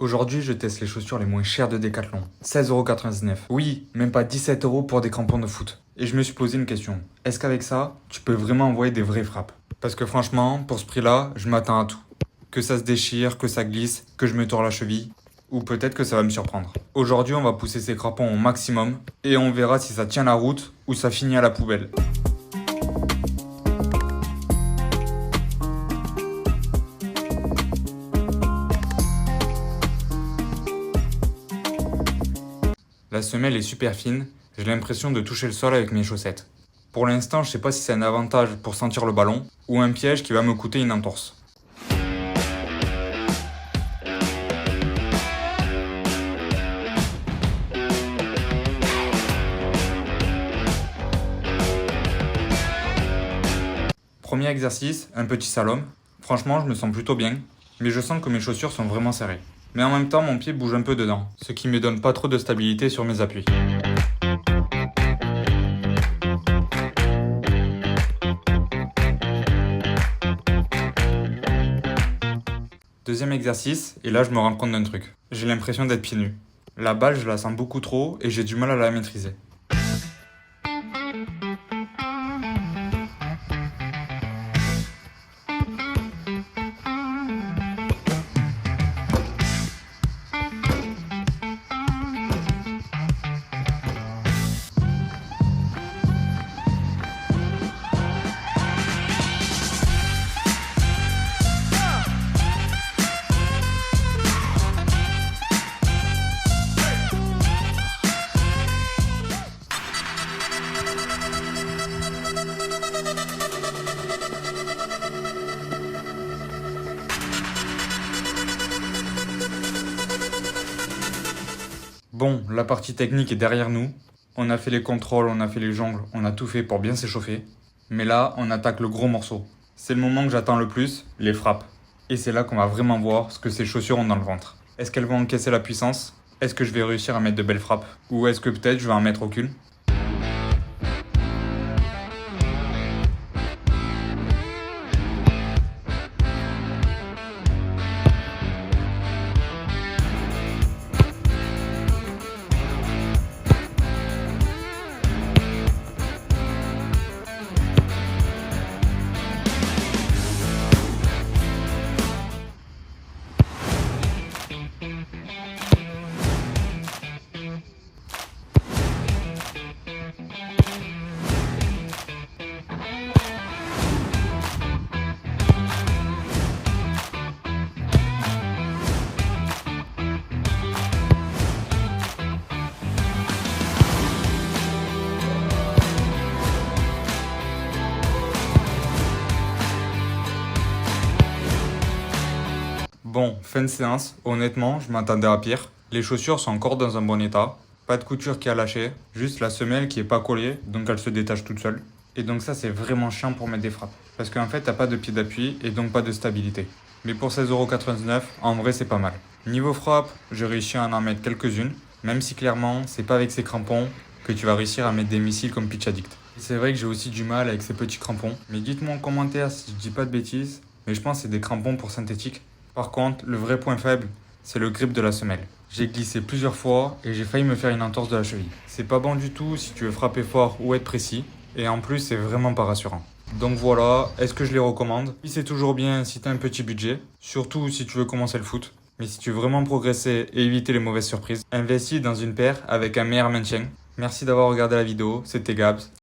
Aujourd'hui, je teste les chaussures les moins chères de Decathlon. 16,99€. Oui, même pas 17€ pour des crampons de foot. Et je me suis posé une question. Est-ce qu'avec ça, tu peux vraiment envoyer des vraies frappes? Parce que franchement, pour ce prix-là, je m'attends à tout. Que ça se déchire, que ça glisse, que je me tords la cheville. Ou peut-être que ça va me surprendre. Aujourd'hui, on va pousser ces crampons au maximum. Et on verra si ça tient la route ou ça finit à la poubelle. La semelle est super fine, j'ai l'impression de toucher le sol avec mes chaussettes. Pour l'instant, je sais pas si c'est un avantage pour sentir le ballon ou un piège qui va me coûter une entorse. Premier exercice, un petit slalom. Franchement, je me sens plutôt bien, mais je sens que mes chaussures sont vraiment serrées. Mais en même temps, mon pied bouge un peu dedans, ce qui me donne pas trop de stabilité sur mes appuis. Deuxième exercice, et là je me rends compte d'un truc. J'ai l'impression d'être pieds nus. La balle, je la sens beaucoup trop et j'ai du mal à la maîtriser. Bon, la partie technique est derrière nous. On a fait les contrôles, on a fait les jongles, on a tout fait pour bien s'échauffer. Mais là, on attaque le gros morceau. C'est le moment que j'attends le plus, les frappes. Et c'est là qu'on va vraiment voir ce que ces chaussures ont dans le ventre. Est-ce qu'elles vont encaisser la puissance? Est-ce que je vais réussir à mettre de belles frappes? Ou est-ce que peut-être je vais en mettre aucune? Bon, fin de séance, honnêtement, je m'attendais à pire. Les chaussures sont encore dans un bon état. Pas de couture qui a lâché, juste la semelle qui est pas collée, donc elle se détache toute seule. Et donc ça c'est vraiment chiant pour mettre des frappes. Parce qu'en fait t'as pas de pied d'appui et donc pas de stabilité. Mais pour 16,99€, en vrai c'est pas mal. Niveau frappe, j'ai réussi à en mettre quelques-unes. Même si clairement, c'est pas avec ces crampons que tu vas réussir à mettre des missiles comme Pitch Addict. C'est vrai que j'ai aussi du mal avec ces petits crampons. Mais dites-moi en commentaire si je dis pas de bêtises. Mais je pense que c'est des crampons pour synthétique. Par contre, le vrai point faible, c'est le grip de la semelle. J'ai glissé plusieurs fois et j'ai failli me faire une entorse de la cheville. C'est pas bon du tout si tu veux frapper fort ou être précis. Et en plus, c'est vraiment pas rassurant. Donc voilà, est-ce que je les recommande? Oui, c'est toujours bien si tu as un petit budget. Surtout si tu veux commencer le foot. Mais si tu veux vraiment progresser et éviter les mauvaises surprises, investis dans une paire avec un meilleur maintien. Merci d'avoir regardé la vidéo, c'était Gabs.